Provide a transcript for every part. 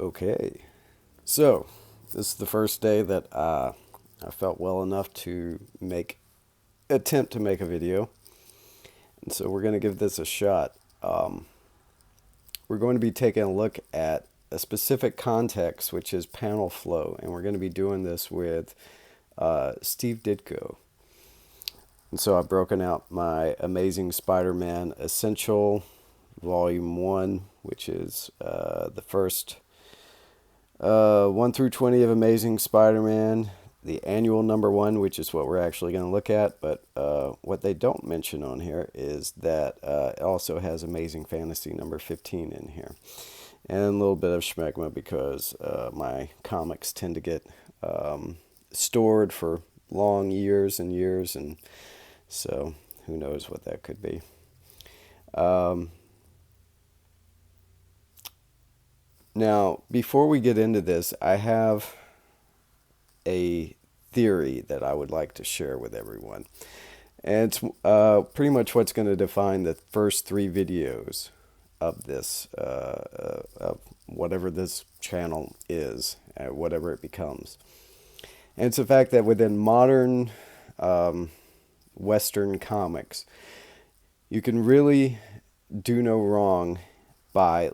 Okay, so this is the first day that I felt well enough to attempt to make a video, and so we're going to give this a shot. We're going to be taking a look at a specific context, which is panel flow, and we're going to be doing this with Steve Ditko. And so I've broken out my Amazing Spider-Man Essential Volume 1, which is the first 1 through 20 of Amazing Spider-Man, the annual number 1, which is what we're actually going to look at. But what they don't mention on here is that it also has Amazing Fantasy number 15 in here. And a little bit of schmegma because my comics tend to get stored for long years and years, and so who knows what that could be. Now, before we get into this, I have a theory that I would like to share with everyone. And it's pretty much what's going to define the first 3 videos of this, of whatever this channel is, whatever it becomes. And it's the fact that within modern Western comics, you can really do no wrong by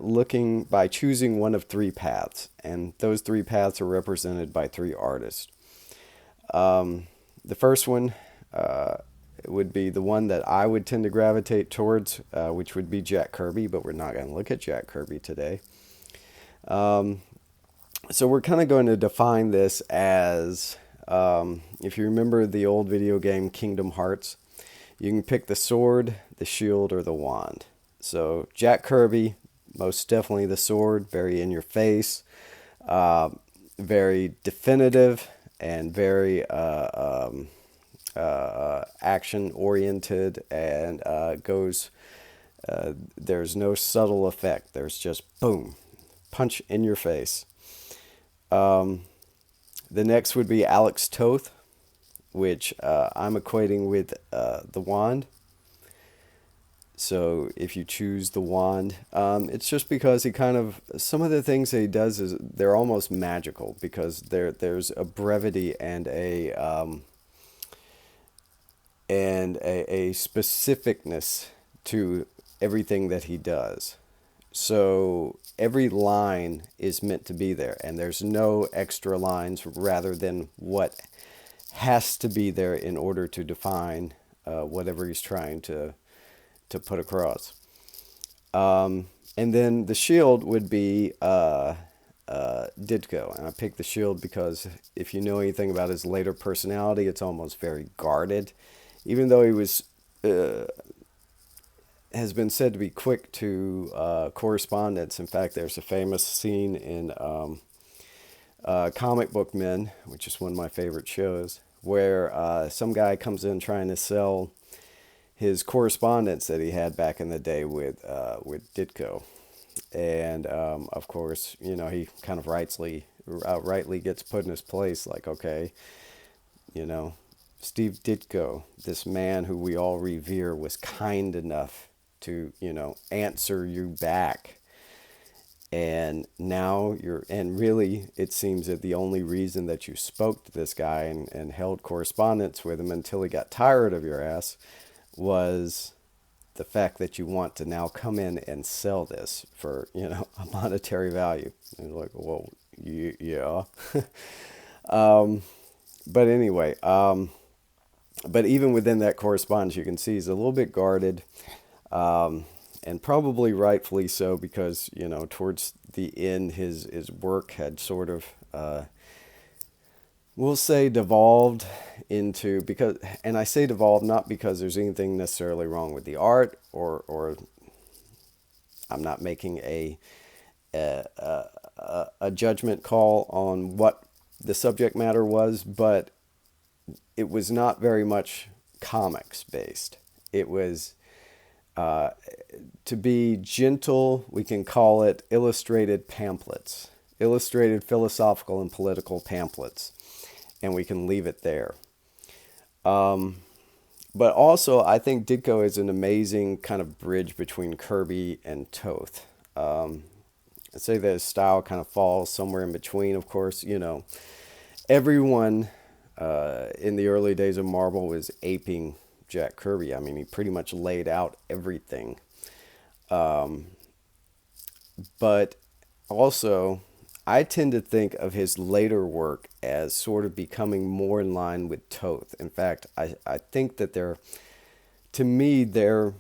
choosing one of 3 paths, and those 3 paths are represented by 3 artists. The first one would be the one that I would tend to gravitate towards, which would be Jack Kirby, but we're not going to look at Jack Kirby today. So we're kind of going to define this as, if you remember the old video game Kingdom Hearts, you can pick the sword, the shield, or the wand. So Jack Kirby, most definitely the sword, very in your face, very definitive, and very action oriented, and there's no subtle effect. There's just boom, punch in your face. The next would be Alex Toth, which I'm equating with the wand. So if you choose the wand, it's just because some of the things that he does is they're almost magical, because there's a brevity and a specificness to everything that he does. So every line is meant to be there, and there's no extra lines rather than what has to be there in order to define whatever he's trying to put across. And then the shield would be Ditko. And I picked the shield because if you know anything about his later personality, it's almost very guarded. Even though he has been said to be quick to correspondence. In fact, there's a famous scene in Comic Book Men, which is one of my favorite shows, where some guy comes in trying to sell his correspondence that he had back in the day with Ditko, and of course, he kind of rightly gets put in his place, like, okay, Steve Ditko, this man who we all revere, was kind enough to answer you back, and now and really it seems that the only reason that you spoke to this guy and held correspondence with him until he got tired of your ass was the fact that you want to now come in and sell this for, a monetary value. And like, well, yeah. But anyway, but even within that correspondence, you can see he's a little bit guarded, and probably rightfully so, because, towards the end, his work had sort of, we'll say, devolved into, and I say devolved not because there's anything necessarily wrong with the art, or I'm not making a judgment call on what the subject matter was, but it was not very much comics based. It was, to be gentle, we can call it illustrated pamphlets, illustrated philosophical and political pamphlets, and we can leave it there. But also, I think Ditko is an amazing kind of bridge between Kirby and Toth. say that his style kind of falls somewhere in between. Of course, everyone in the early days of Marvel was aping Jack Kirby. I mean, he pretty much laid out everything. But also, I tend to think of his later work as sort of becoming more in line with Toth. In fact, I think that to me, their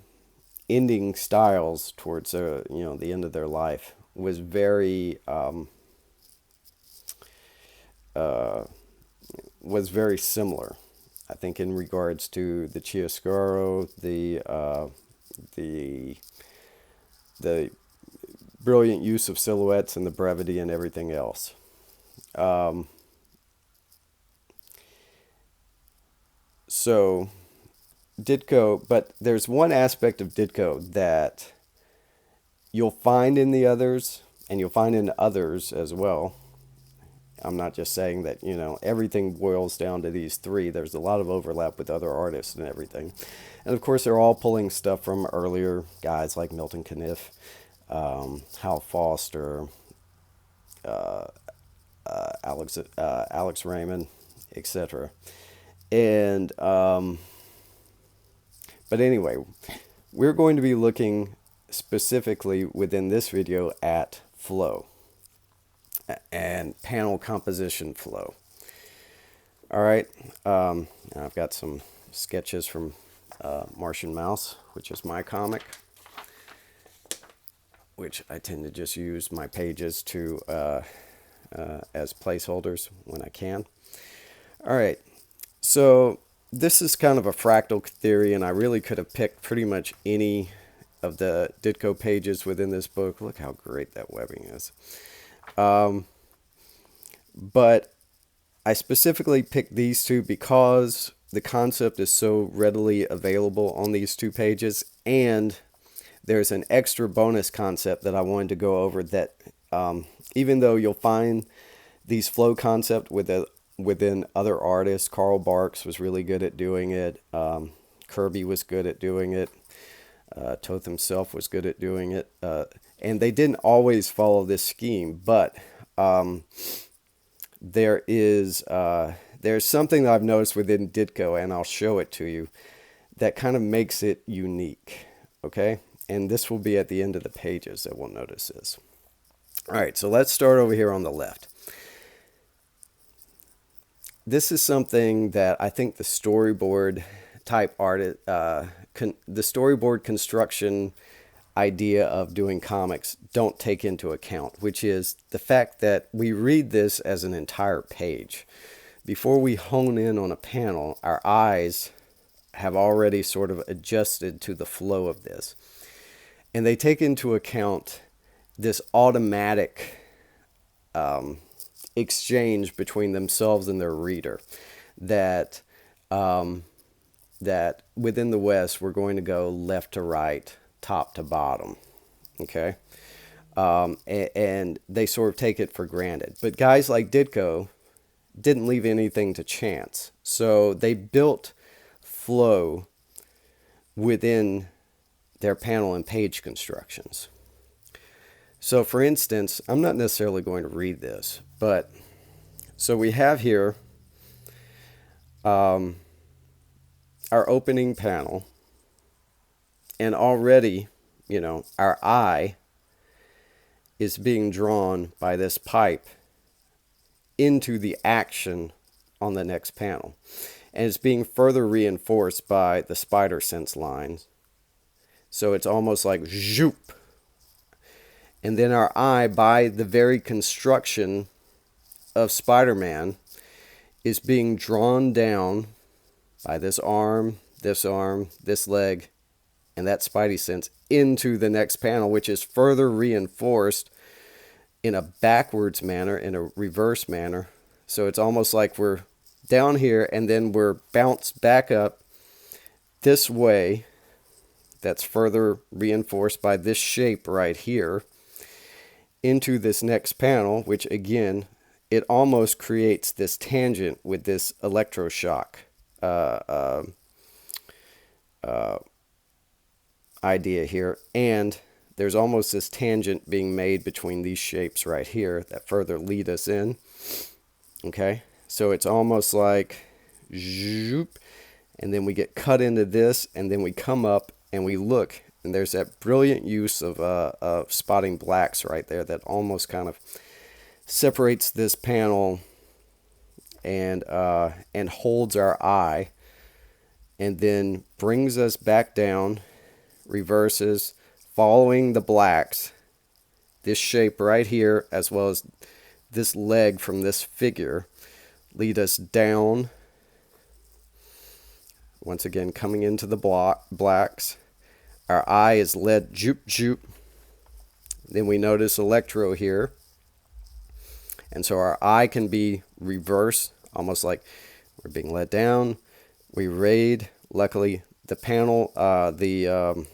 ending styles towards the end of their life was very similar. I think in regards to the chiaroscuro, the brilliant use of silhouettes and the brevity and everything else. So Ditko, but there's one aspect of Ditko that you'll find in the others, and you'll find in others as well. I'm not just saying that, everything boils down to these three. There's a lot of overlap with other artists and everything. And of course, they're all pulling stuff from earlier guys like Milton Caniff, Hal Foster, Alex Raymond, etc. And, but anyway, we're going to be looking specifically within this video at flow and panel composition flow. All right, I've got some sketches from Martian Mouse, which is my comic, which I tend to just use my pages to as placeholders when I can. All right, so this is kind of a fractal theory, and I really could have picked pretty much any of the Ditko pages within this book. Look how great that webbing is. But I specifically picked these two because the concept is so readily available on these two pages, and there's an extra bonus concept that I wanted to go over that even though you'll find these flow concept within other artists, Carl Barks was really good at doing it, Kirby was good at doing it, Toth himself was good at doing it, and they didn't always follow this scheme, but there's something that I've noticed within Ditko, and I'll show it to you, that kind of makes it unique, okay? And this will be at the end of the pages that we'll notice this. All right, so let's start over here on the left. This is something that I think the storyboard type art, the storyboard construction idea of doing comics don't take into account, which is the fact that we read this as an entire page. Before we hone in on a panel, our eyes have already sort of adjusted to the flow of this. And they take into account this automatic exchange between themselves and their reader, that that within the West we're going to go left to right, top to bottom, okay? And they sort of take it for granted. But guys like Ditko didn't leave anything to chance, so they built flow within their panel and page constructions. So for instance, I'm not necessarily going to read this, but so we have here our opening panel, and already, our eye is being drawn by this pipe into the action on the next panel. And it's being further reinforced by the spider sense lines. So it's almost like zoop. And then our eye, by the very construction of Spider-Man, is being drawn down by this arm, this leg, and that spidey sense into the next panel, which is further reinforced in a backwards manner, in a reverse manner. So it's almost like we're down here and then we're bounced back up this way. That's further reinforced by this shape right here into this next panel, which again, it almost creates this tangent with this electroshock idea here. And there's almost this tangent being made between these shapes right here that further lead us in. Okay, so it's almost like zoop, and then we get cut into this, and then we come up and we look, and there's that brilliant use of spotting blacks right there that almost kind of separates this panel and holds our eye, and then brings us back down, reverses, following the blacks, this shape right here, as well as this leg from this figure, lead us down. Once again, coming into the blacks. Our eye is led joop joop. Then we notice electro here. And so our eye can be reversed, almost like we're being led down. We raid. Luckily, the panel, the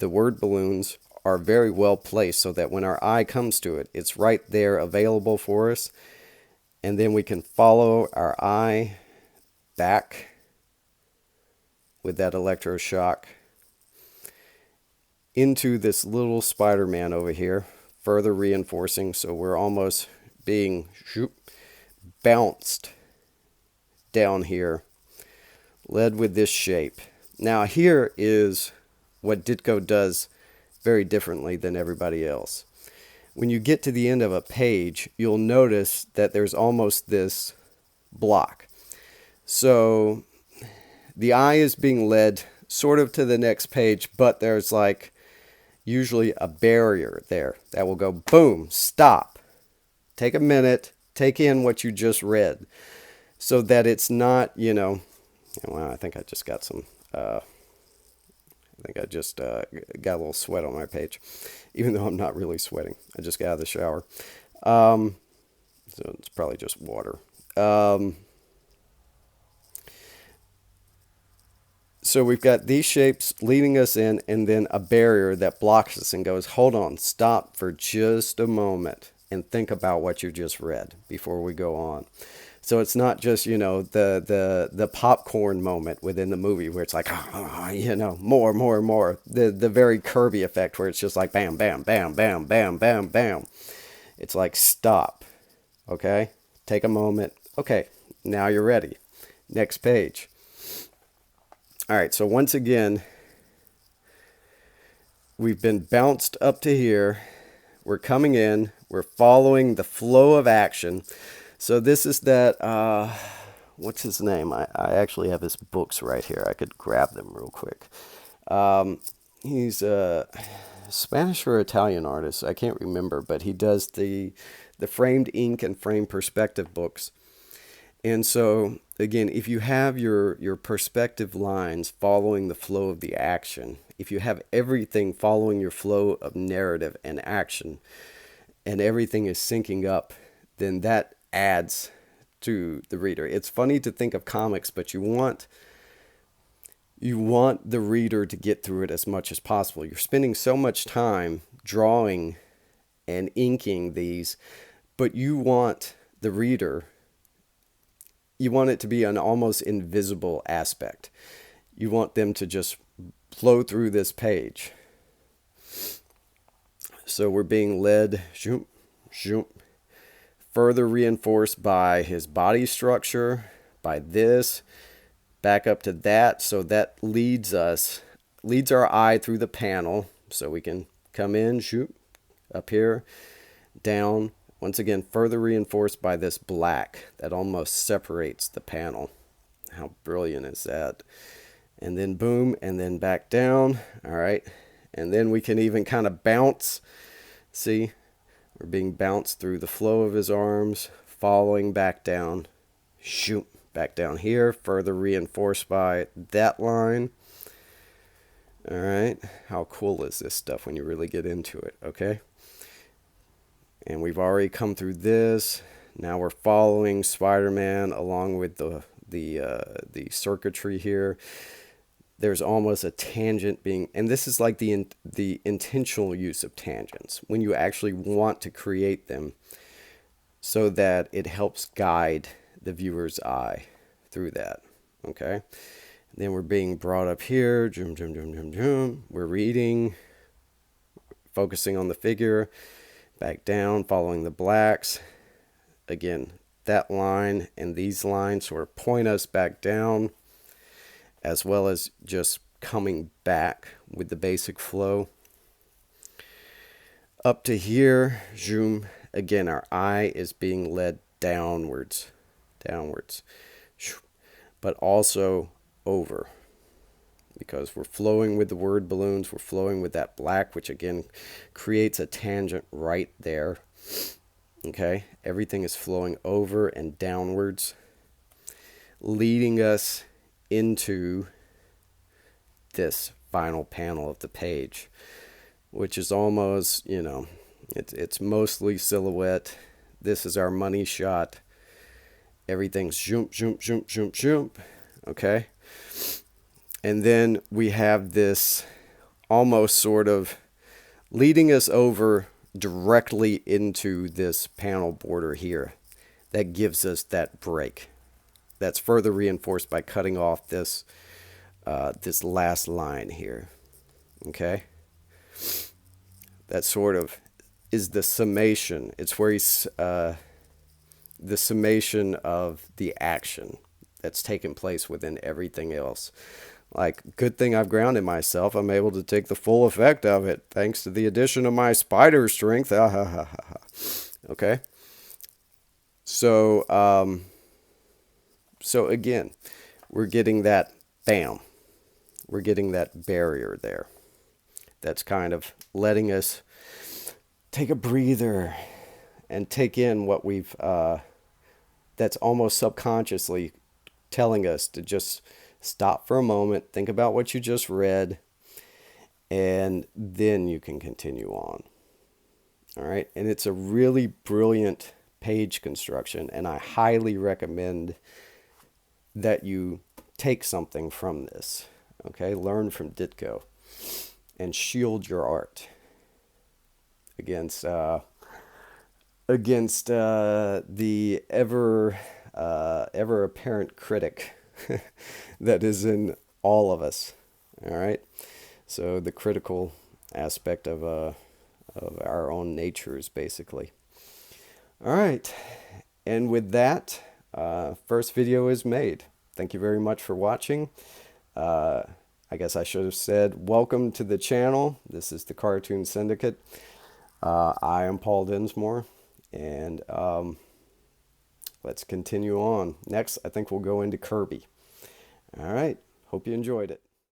word balloons are very well placed so that when our eye comes to it, it's right there available for us. And then we can follow our eye back with that electroshock into this little Spider-Man over here, further reinforcing. So we're almost being bounced down here, led with this shape. Now here is what Ditko does very differently than everybody else. When you get to the end of a page, you'll notice that there's almost this block. So the eye is being led sort of to the next page, but there's like usually a barrier there that will go boom, stop, take a minute, take in what you just read, so that it's not, well, I think I just got some got a little sweat on my page, even though I'm not really sweating. I just got out of the shower. So it's probably just water. So we've got these shapes leading us in, and then a barrier that blocks us and goes, hold on, stop for just a moment and think about what you just read before we go on. So it's not just, the popcorn moment within the movie where it's like, more. The very Kirby effect where it's just like bam, bam, bam, bam, bam, bam, bam. It's like stop. Okay? Take a moment. Okay, now you're ready. Next page. All right, so once again, we've been bounced up to here. We're coming in. We're following the flow of action. So this is that, what's his name? I actually have his books right here. I could grab them real quick. He's a Spanish or Italian artist. I can't remember, but he does the framed ink and framed perspective books. And so, again, if you have your perspective lines following the flow of the action, if you have everything following your flow of narrative and action, and everything is syncing up, then that adds to the reader. It's funny to think of comics, but you want the reader to get through it as much as possible. You're spending so much time drawing and inking these, but you want the reader, you want it to be an almost invisible aspect. You want them to just flow through this page. So we're being led, zoom, zoom, further reinforced by his body structure, by this, back up to that. So that leads our eye through the panel. So we can come in, shoot, up here, down. Once again, further reinforced by this black that almost separates the panel. How brilliant is that? And then boom, and then back down. All right. And then we can even kind of bounce. See? We're being bounced through the flow of his arms, following back down, shoot, back down here, further reinforced by that line. All right, how cool is this stuff when you really get into it, okay? And we've already come through this. Now we're following Spider-Man along with the circuitry here. There's almost a tangent being, and this is like the intentional use of tangents, when you actually want to create them so that it helps guide the viewer's eye through that, okay? And then we're being brought up here, zoom, zoom, zoom, zoom, zoom. We're reading, focusing on the figure, back down, following the blacks. Again, that line and these lines sort of point us back down, as well as just coming back with the basic flow. Up to here, zoom. Again, our eye is being led downwards, but also over, because we're flowing with the word balloons. We're flowing with that black, which again creates a tangent right there. Okay, everything is flowing over and downwards, leading us into this final panel of the page, which is almost, you know, it's mostly silhouette. This is our money shot. Everything's zoom, zoom, zoom, zoom, zoom. Okay, and then we have this almost sort of leading us over directly into this panel border here. That gives us that break. That's further reinforced by cutting off this this last line here. Okay, that sort of is the summation. It's where he's the summation of the action that's taken place within everything else. Like, good thing I've grounded myself. I'm able to take the full effect of it thanks to the addition of my spider strength. Okay. So, so again, we're getting that bam. We're getting that barrier there. That's kind of letting us take a breather and take in what we've, that's almost subconsciously telling us to just stop for a moment, think about what you just read, and then you can continue on. All right. And it's a really brilliant page construction, and I highly recommend that you take something from this. Okay. Learn from Ditko and shield your art against the ever apparent critic that is in all of us. All right. So the critical aspect of our own natures, basically. All right. And with that, first video is made. Thank you very much for watching. I guess I should have said, welcome to the channel. This is the Cartoon Syndicate. I am Paul Densmore, and let's continue on. Next, I think we'll go into Kirby. All right. Hope you enjoyed it.